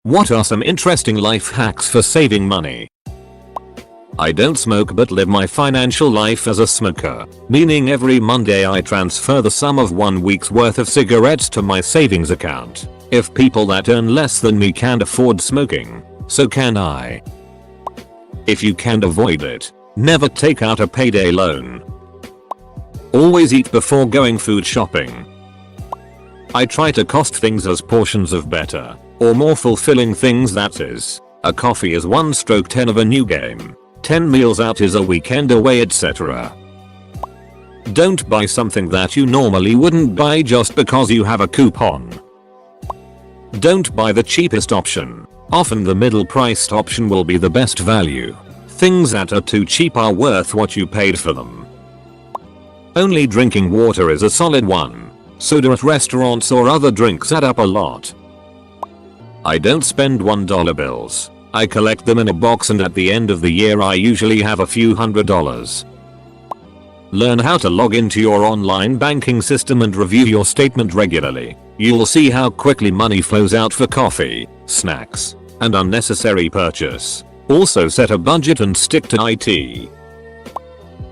What are some interesting life hacks for saving money? I don't smoke but live my financial life as a smoker, meaning every Monday I transfer the sum of 1 week's worth of cigarettes to my savings account. If people that earn less than me can't afford smoking, so can I. If you can't avoid it, never take out a payday loan. Always eat before going food shopping. I try to cost things as portions of better or more fulfilling things, that is, a coffee is 1/10 of a new game, 10 meals out is a weekend away, etc. Don't buy something that you normally wouldn't buy just because you have a coupon. Don't buy the cheapest option. Often the middle priced option will be the best value. Things that are too cheap are worth what you paid for them. Only drinking water is a solid one. Soda at restaurants or other drinks add up a lot. I don't spend $1 bills. I collect them in a box and at the end of the year I usually have a few $100s. Learn how to log into your online banking system and review your statement regularly. You'll see how quickly money flows out for coffee, snacks, and unnecessary purchase. Also set a budget and stick to IT.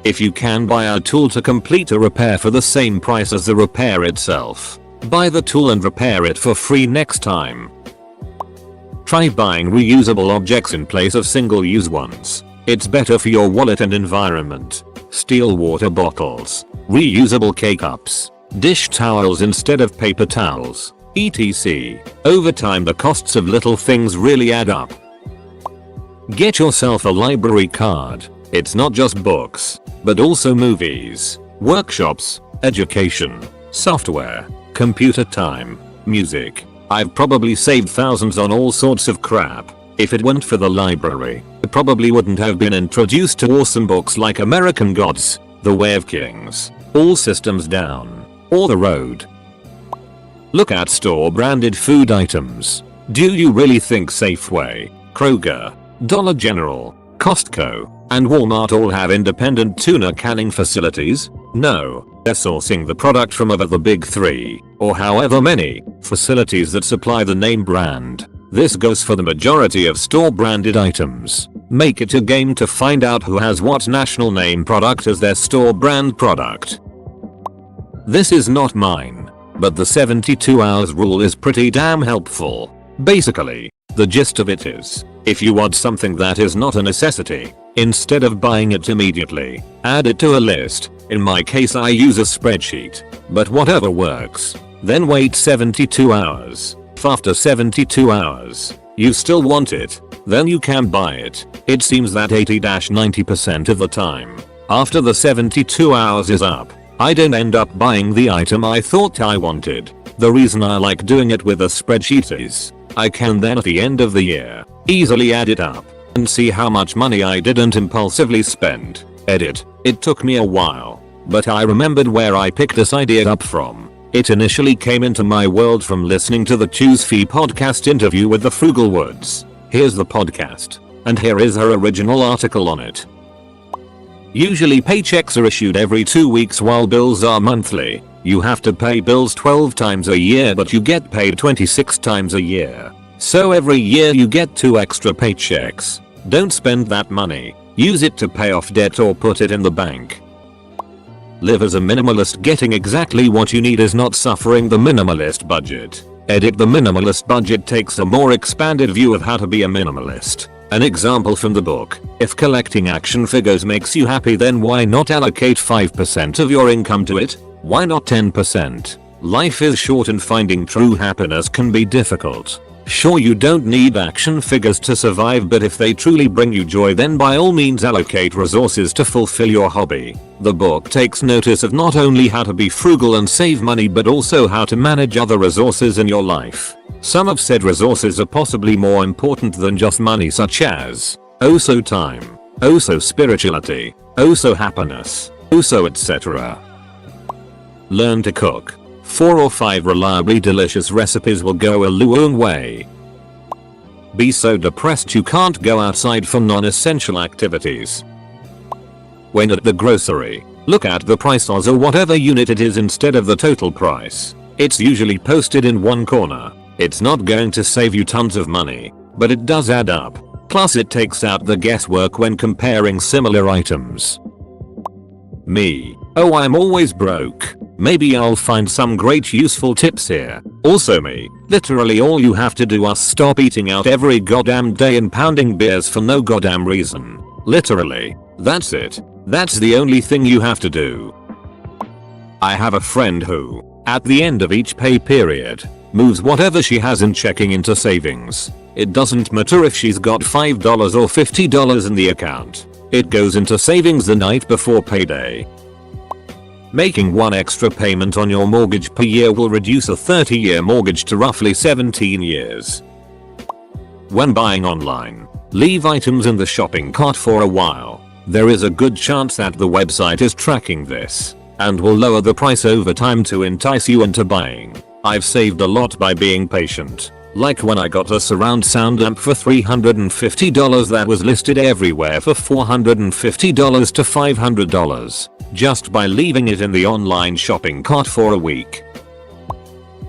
If you can buy a tool to complete a repair for the same price as the repair itself, buy the tool and repair it for free next time. Try buying reusable objects in place of single-use ones. It's better for your wallet and environment. Steel water bottles, reusable K-cups, dish towels instead of paper towels, etc. Over time the costs of little things really add up. Get yourself a library card. It's not just books, but also movies, workshops, education, software, computer time, music. I've probably saved thousands on all sorts of crap. If it weren't for the library, I probably wouldn't have been introduced to awesome books like American Gods, The Way of Kings, All Systems Down, or The Road. Look at store-branded food items. Do you really think Safeway, Kroger, Dollar General, Costco, and Walmart all have independent tuna canning facilities? No, they're sourcing the product from either the big three, or however many, facilities that supply the name brand. This goes for the majority of store-branded items. Make it a game to find out who has what national name product as their store brand product. This is not mine, but the 72 hours rule is pretty damn helpful. Basically, the gist of it is, if you want something that is not a necessity, instead of buying it immediately, add it to a list. In my case I use a spreadsheet, but whatever works. Then wait 72 hours. If after 72 hours, you still want it, then you can buy it. It seems that 80-90% of the time, after the 72 hours is up, I don't end up buying the item I thought I wanted. The reason I like doing it with a spreadsheet is, I can then at the end of the year, easily add it up, and see how much money I didn't impulsively spend. Edit. It took me a while, but I remembered where I picked this idea up from. It initially came into my world from listening to the Choose Fee podcast interview with the Frugal Woods. Here's the podcast, and here is her original article on it. Usually paychecks are issued every 2 weeks while bills are monthly. You have to pay bills 12 times a year but you get paid 26 times a year. So every year you get 2 extra paychecks. Don't spend that money. Use it to pay off debt or put it in the bank. Live as a minimalist. Getting exactly what you need is not suffering the minimalist budget. Edit. The minimalist budget takes a more expanded view of how to be a minimalist. An example from the book: if collecting action figures makes you happy, then why not allocate 5% of your income to it? Why not 10%? Life is short and finding true happiness can be difficult. Sure, you don't need action figures to survive, but if they truly bring you joy, then by all means allocate resources to fulfill your hobby. The book takes notice of not only how to be frugal and save money, but also how to manage other resources in your life. Some of said resources are possibly more important than just money, such as also time, also spirituality, also happiness, also etc. Learn to cook. 4 or 5 reliably delicious recipes will go a long way. Be so depressed you can't go outside for non-essential activities. When at the grocery, look at the price or whatever unit it is instead of the total price. It's usually posted in one corner. It's not going to save you tons of money, but it does add up. Plus it takes out the guesswork when comparing similar items. Me. Oh, I'm always broke. Maybe I'll find some great useful tips here. Also me. Literally all you have to do is stop eating out every goddamn day and pounding beers for no goddamn reason. Literally. That's it. That's the only thing you have to do. I have a friend who, at the end of each pay period, moves whatever she has in checking into savings. It doesn't matter if she's got $5 or $50 in the account. It goes into savings the night before payday. Making one extra payment on your mortgage per year will reduce a 30-year mortgage to roughly 17 years. When buying online, leave items in the shopping cart for a while. There is a good chance that the website is tracking this and will lower the price over time to entice you into buying. I've saved a lot by being patient. Like when I got a surround sound amp for $350 that was listed everywhere for $450 to $500, just by leaving it in the online shopping cart for a week.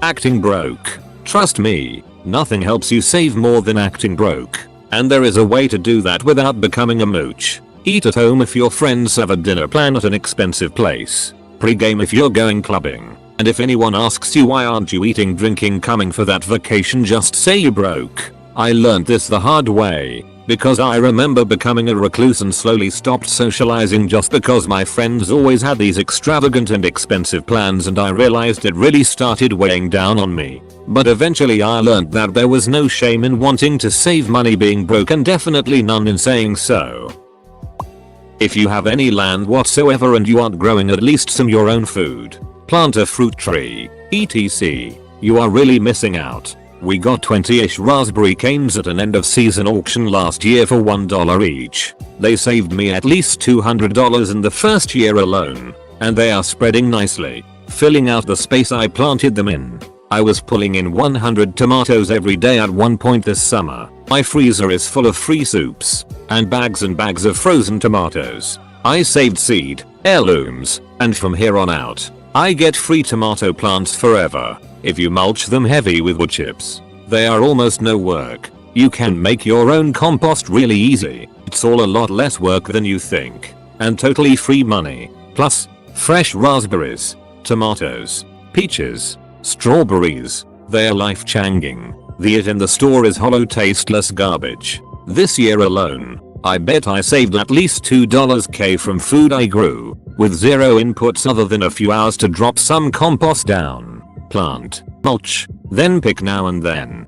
Acting broke. Trust me, nothing helps you save more than acting broke. And there is a way to do that without becoming a mooch. Eat at home if your friends have a dinner plan at an expensive place. Pre-game if you're going clubbing. And if anyone asks you why aren't you eating, drinking, coming for that vacation, just say you broke. I learned this the hard way, because I remember becoming a recluse and slowly stopped socializing just because my friends always had these extravagant and expensive plans, and I realized it really started weighing down on me. But eventually I learned that there was no shame in wanting to save money being broke, and definitely none in saying so. If you have any land whatsoever and you aren't growing at least some your own food, plant a fruit tree, etc. You are really missing out. We got 20-ish raspberry canes at an end of season auction last year for $1 each. They saved me at least $200 in the first year alone, and they are spreading nicely, filling out the space I planted them in. I was pulling in 100 tomatoes every day at one point this summer. My freezer is full of free soups and bags of frozen tomatoes. I saved seed, heirlooms, and from here on out, I get free tomato plants forever. If you mulch them heavy with wood chips, they are almost no work. You can make your own compost really easy. It's all a lot less work than you think, and totally free money. Plus, fresh raspberries, tomatoes, peaches, strawberries, they're life-changing. The it in the store is hollow, tasteless garbage. This year alone, I bet I saved at least $2k from food I grew, with zero inputs other than a few hours to drop some compost down, plant, mulch, then pick now and then.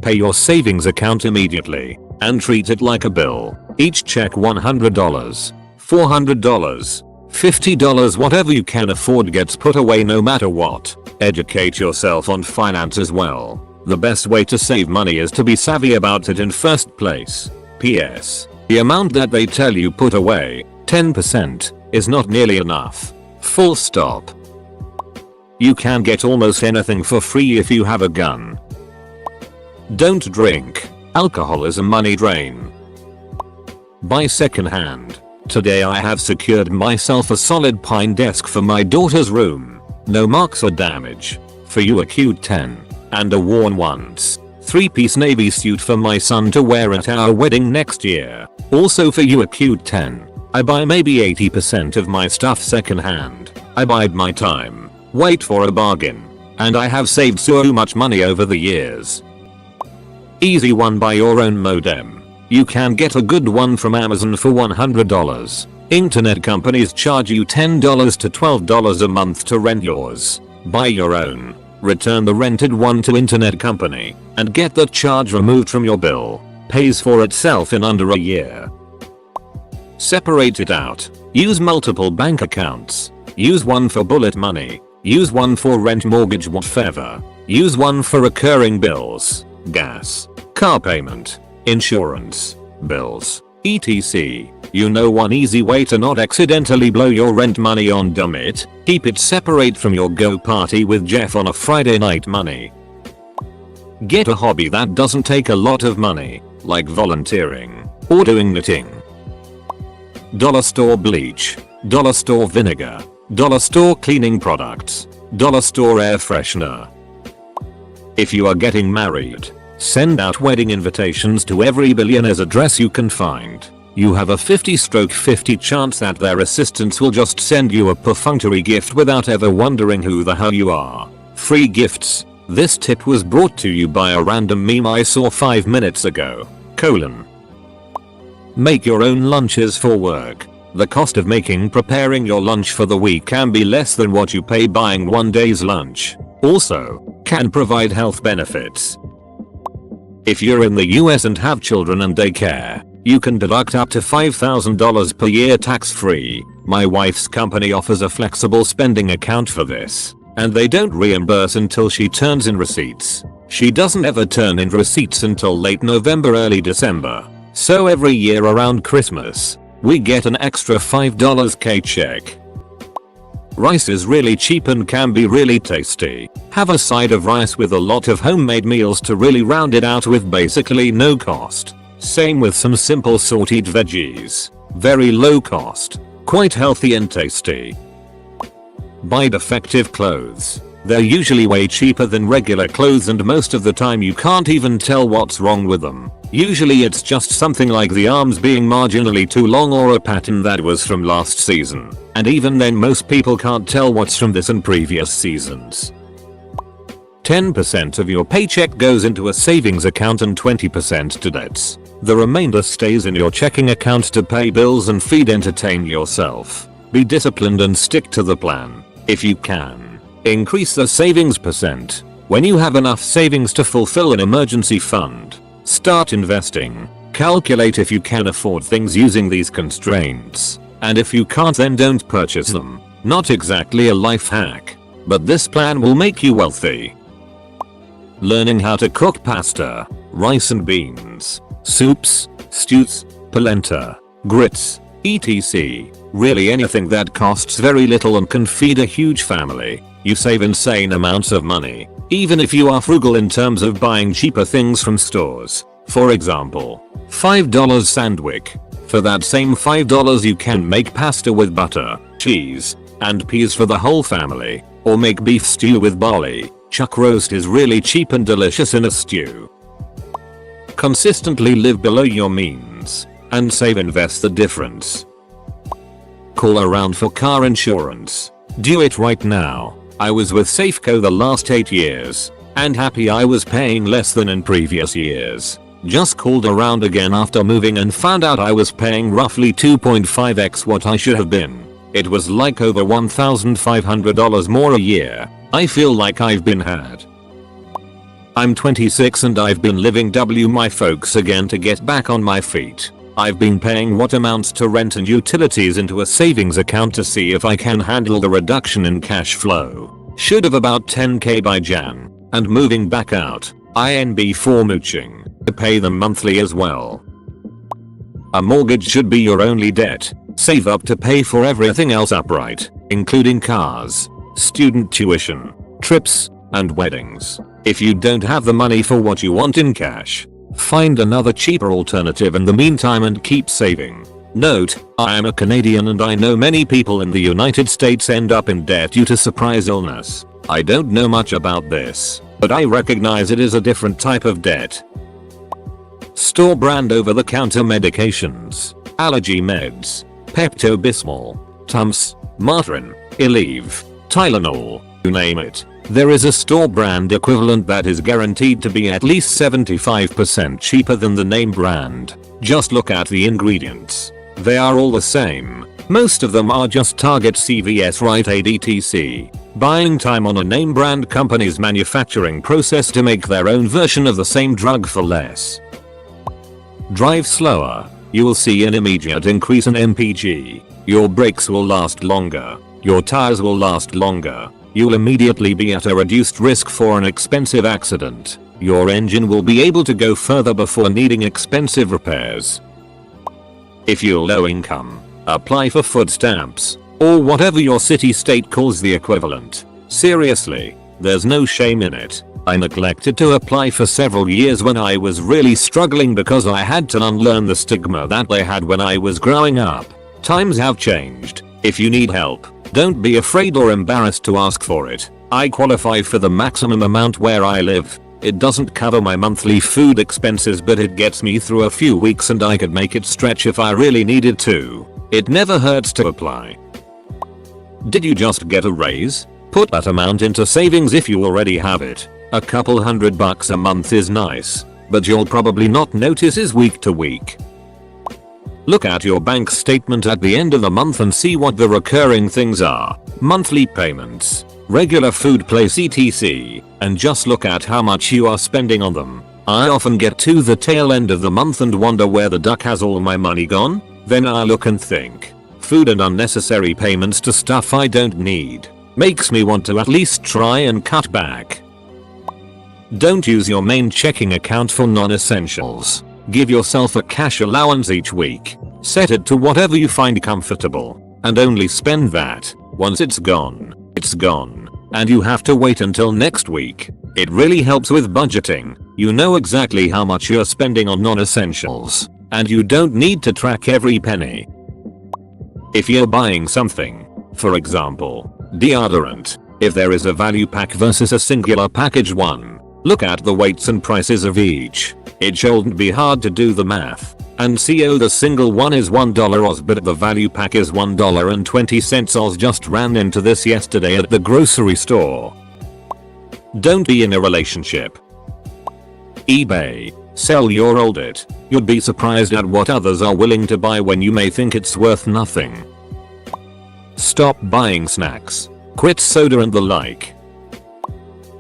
Pay your savings account immediately, and treat it like a bill. Each check $100, $400, $50, whatever you can afford gets put away no matter what. Educate yourself on finance as well. The best way to save money is to be savvy about it in first place. P.S. The amount that they tell you put away, 10%, is not nearly enough. Full stop. You can get almost anything for free if you have a gun. Don't drink. Alcohol is a money drain. Buy secondhand. Today I have secured myself a solid pine desk for my daughter's room. No marks or damage. For you a cute 10. And a worn once 3-piece navy suit for my son to wear at our wedding next year. Also for you a cute 10. I buy maybe 80% of my stuff secondhand. I bide my time. Wait for a bargain. And I have saved so much money over the years. Easy one, buy your own modem. You can get a good one from Amazon for $100. Internet companies charge you $10 to $12 a month to rent yours. Buy your own. Return the rented one to internet company and get the charge removed from your bill. Pays for itself in under a year. Separate it out. Use multiple bank accounts. Use one for bullet money. Use one for rent, mortgage, whatever. Use one for recurring bills, gas, car payment, insurance, bills, etc. You know one easy way to not accidentally blow your rent money on dumb it? Keep it separate from your go party with Jeff on a Friday night money. Get a hobby that doesn't take a lot of money, like volunteering or doing knitting. Dollar store bleach, dollar store vinegar, dollar store cleaning products, dollar store air freshener. If you are getting married, send out wedding invitations to every billionaire's address you can find. You have a 50/50 chance that their assistants will just send you a perfunctory gift without ever wondering who the hell you are. Free gifts. This tip was brought to you by a random meme I saw 5 minutes ago. Make your own lunches for work. The cost of preparing your lunch for the week can be less than what you pay buying one day's lunch. Also, can provide health benefits. If you're in the US and have children and daycare, you can deduct up to $5,000 per year tax-free. My wife's company offers a flexible spending account for this, and they don't reimburse until she turns in receipts. She doesn't ever turn in receipts until late November, early December. So every year around Christmas, we get an extra $5 check. Rice is really cheap and can be really tasty. Have a side of rice with a lot of homemade meals to really round it out with basically no cost. Same with some simple sauteed veggies. Very low cost. Quite healthy and tasty. Buy defective clothes. They're usually way cheaper than regular clothes and most of the time you can't even tell what's wrong with them. Usually it's just something like the arms being marginally too long or a pattern that was from last season. And even then most people can't tell what's from this and previous seasons. 10% of your paycheck goes into a savings account and 20% to debts. The remainder stays in your checking account to pay bills and entertain yourself. Be disciplined and stick to the plan. If you can, increase the savings percent. When you have enough savings to fulfill an emergency fund, start investing. Calculate if you can afford things using these constraints. And if you can't, then don't purchase them. Not exactly a life hack, but this plan will make you wealthy. Learning how to cook pasta, rice and beans, soups, stews, polenta, grits, etc. Really anything that costs very little and can feed a huge family. You save insane amounts of money, even if you are frugal in terms of buying cheaper things from stores. For example, $5 Sandwich. For that same $5 you can make pasta with butter, cheese, and peas for the whole family, or make beef stew with barley. Chuck roast is really cheap and delicious in a stew. Consistently live below your means, and invest the difference. Call around for car insurance. Do it right now. I was with Safeco the last 8 years, and happy I was paying less than in previous years. Just called around again after moving and found out I was paying roughly 2.5x what I should have been. It was like over $1,500 more a year. I feel like I've been had. I'm 26 and I've been living my folks again to get back on my feet. I've been paying what amounts to rent and utilities into a savings account to see if I can handle the reduction in cash flow. Should have about 10k by Jan, and moving back out, INB for mooching, to pay them monthly as well. A mortgage should be your only debt. Save up to pay for everything else upright, including cars, student tuition, trips, and weddings. If you don't have the money for what you want in cash, find another cheaper alternative in the meantime and keep saving. Note, I am a Canadian and I know many people in the United States end up in debt due to surprise illness. I don't know much about this, but I recognize it is a different type of debt. Store brand over-the-counter medications, allergy meds, Pepto-Bismol, Tums, Motrin, Aleve, Tylenol, you name it. There is a store brand equivalent that is guaranteed to be at least 75% cheaper than the name brand. Just look at the ingredients. They are all the same. Most of them are just Target, CVS, Rite Aid, etc. Buying time on a name brand company's manufacturing process to make their own version of the same drug for less. Drive slower. You will see an immediate increase in MPG. Your brakes will last longer. Your tires will last longer. You'll immediately be at a reduced risk for an expensive accident. Your engine will be able to go further before needing expensive repairs. If you're low income, apply for food stamps, or whatever your city-state calls the equivalent. Seriously, there's no shame in it. I neglected to apply for several years when I was really struggling because I had to unlearn the stigma that I had when I was growing up. Times have changed. If you need help, don't be afraid or embarrassed to ask for it. I qualify for the maximum amount where I live, It doesn't cover my monthly food expenses, but it gets me through a few weeks and I could make it stretch if I really needed to. It never hurts to apply. Did you just get a raise? Put that amount into savings if you already have it. A couple $100 a month is nice, but you'll probably not notice is week to week. Look at your bank statement at the end of the month and see what the recurring things are. Monthly payments, regular food place etc. and just look at how much you are spending on them. I often get to the tail end of the month and wonder where the duck has all my money gone. Then I look and think, food and unnecessary payments to stuff I don't need. Makes me want to at least try and cut back. Don't use your main checking account for non-essentials. Give yourself a cash allowance each week. Set it to whatever you find comfortable, and only spend that. Once it's gone, and you have to wait until next week. It really helps with budgeting. You know exactly how much you're spending on non-essentials, and you don't need to track every penny. If you're buying something, for example, deodorant, if there is a value pack versus a singular package one, look at the weights and prices of each. It shouldn't be hard to do the math and see, oh, the single one is $1 Oz but the value pack is $1.20 Oz. Just ran into this yesterday at the grocery store. Don't be in a relationship. eBay. Sell your old it. You'd be surprised at what others are willing to buy when you may think it's worth nothing. Stop buying snacks. Quit soda and the like.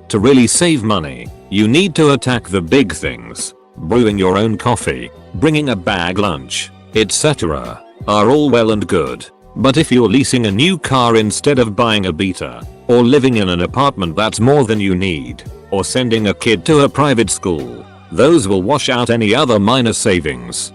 To really save money, you need to attack the big things. Brewing your own coffee, bringing a bag lunch, etc. are all well and good. But if you're leasing a new car instead of buying a Beta, or living in an apartment that's more than you need, or sending a kid to a private school, those will wash out any other minor savings.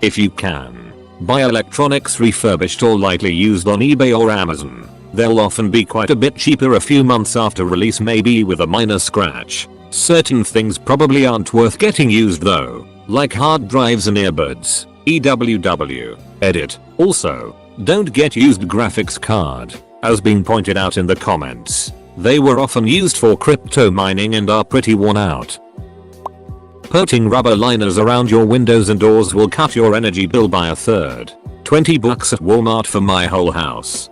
If you can, buy electronics refurbished or lightly used on eBay or Amazon. They'll often be quite a bit cheaper a few months after release, maybe with a minor scratch. Certain things probably aren't worth getting used though, like hard drives and earbuds. EWW. Edit. Also, don't get used graphics card. As been pointed out in the comments, they were often used for crypto mining and are pretty worn out. Putting rubber liners around your windows and doors will cut your energy bill by a third. $20 at Walmart for my whole house.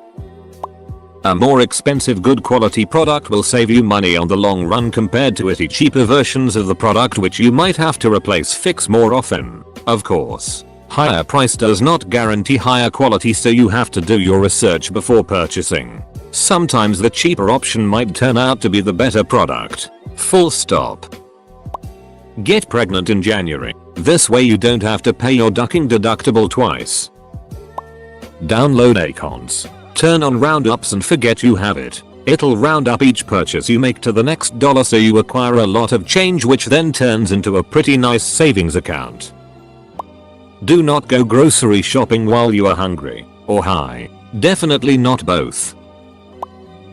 A more expensive good quality product will save you money on the long run compared to cheaper versions of the product which you might have to fix more often. Of course, higher price does not guarantee higher quality, so you have to do your research before purchasing. Sometimes the cheaper option might turn out to be the better product. Full stop. Get pregnant in January. This way you don't have to pay your ducking deductible twice. Download Acorns. Turn on roundups and forget you have it. It'll round up each purchase you make to the next dollar, so you acquire a lot of change which then turns into a pretty nice savings account. Do not go grocery shopping while you are hungry or high. Definitely not both.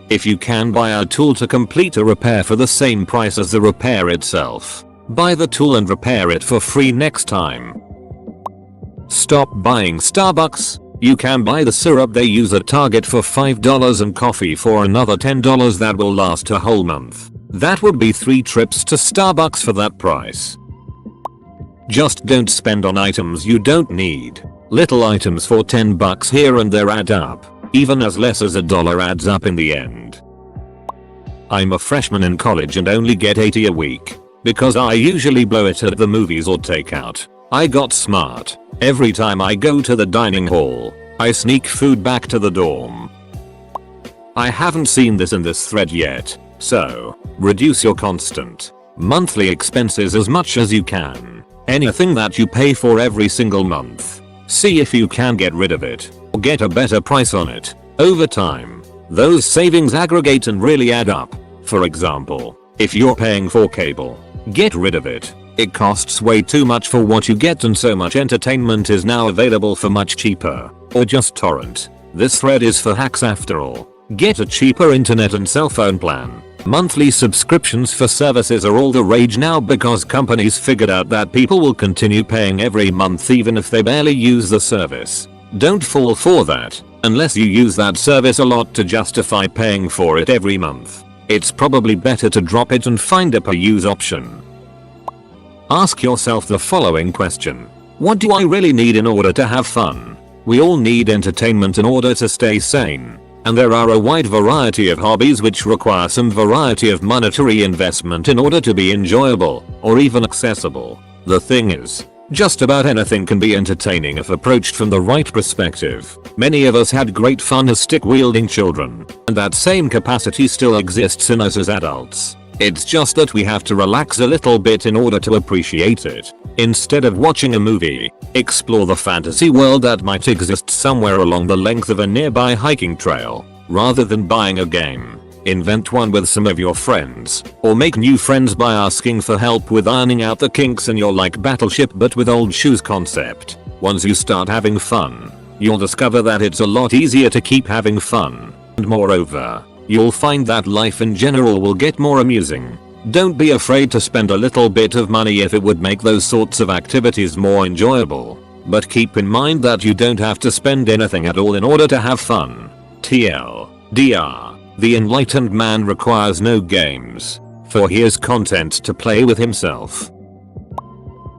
If you can buy a tool to complete a repair for the same price as the repair itself, buy the tool and repair it for free next time. Stop buying Starbucks. You can buy the syrup they use at Target for $5 and coffee for another $10 that will last a whole month. That would be 3 trips to Starbucks for that price. Just don't spend on items you don't need. Little items for $10 here and there add up. Even as less as $1 adds up in the end. I'm a freshman in college and only get $80 a week, because I usually blow it at the movies or takeout. I got smart. Every time I go to the dining hall, I sneak food back to the dorm. I haven't seen this in this thread yet, so reduce your constant monthly expenses as much as you can. Anything that you pay for every single month, see if you can get rid of it or get a better price on it. Over time, those savings aggregate and really add up. For example, if you're paying for cable, get rid of it. It costs way too much for what you get, and so much entertainment is now available for much cheaper. Or just torrent. This thread is for hacks after all. Get a cheaper internet and cell phone plan. Monthly subscriptions for services are all the rage now because companies figured out that people will continue paying every month even if they barely use the service. Don't fall for that, unless you use that service a lot to justify paying for it every month. it's probably better to drop it and find a per use option. Ask yourself the following question. What do I really need in order to have fun? We all need entertainment in order to stay sane. And there are a wide variety of hobbies which require some variety of monetary investment in order to be enjoyable or even accessible. The thing is, just about anything can be entertaining if approached from the right perspective. Many of us had great fun as stick-wielding children, and that same capacity still exists in us as adults. It's just that we have to relax a little bit in order to appreciate it. Instead of watching a movie, explore the fantasy world that might exist somewhere along the length of a nearby hiking trail. Rather than buying a game, invent one with some of your friends, or make new friends by asking for help with ironing out the kinks in your like Battleship but with old shoes concept. Once you start having fun, you'll discover that it's a lot easier to keep having fun, and moreover, you'll find that life in general will get more amusing. Don't be afraid to spend a little bit of money if it would make those sorts of activities more enjoyable. But keep in mind that you don't have to spend anything at all in order to have fun. TLDR, the enlightened man requires no games, for he has content to play with himself.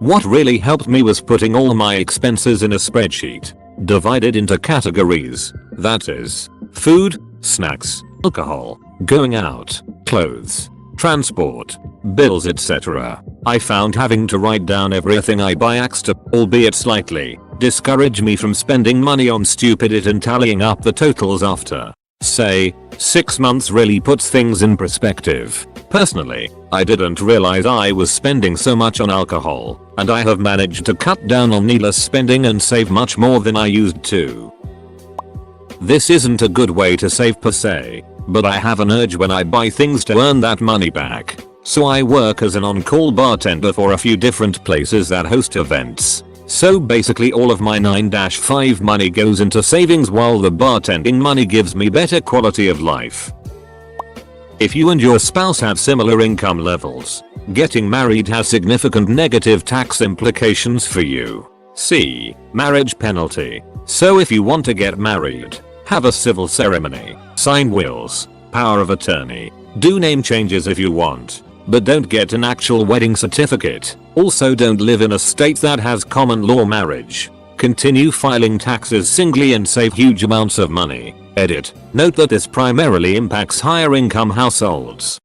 What really helped me was putting all my expenses in a spreadsheet, divided into categories, that is, food, snacks, alcohol, going out, clothes, transport, bills, etc. I found having to write down everything I buy extra, albeit slightly, discourage me from spending money on stupid and tallying up the totals after, say, 6 months really puts things in perspective. Personally, I didn't realize I was spending so much on alcohol, and I have managed to cut down on needless spending and save much more than I used to. This isn't a good way to save per se, but I have an urge when I buy things to earn that money back. So I work as an on-call bartender for a few different places that host events. So basically all of my 9-5 money goes into savings while the bartending money gives me better quality of life. If you and your spouse have similar income levels, getting married has significant negative tax implications for you. See marriage penalty. So if you want to get married, have a civil ceremony, sign wills, power of attorney, do name changes if you want, but don't get an actual wedding certificate. Also don't live in a state that has common law marriage. Continue filing taxes singly and save huge amounts of money. Edit. Note that this primarily impacts higher income households.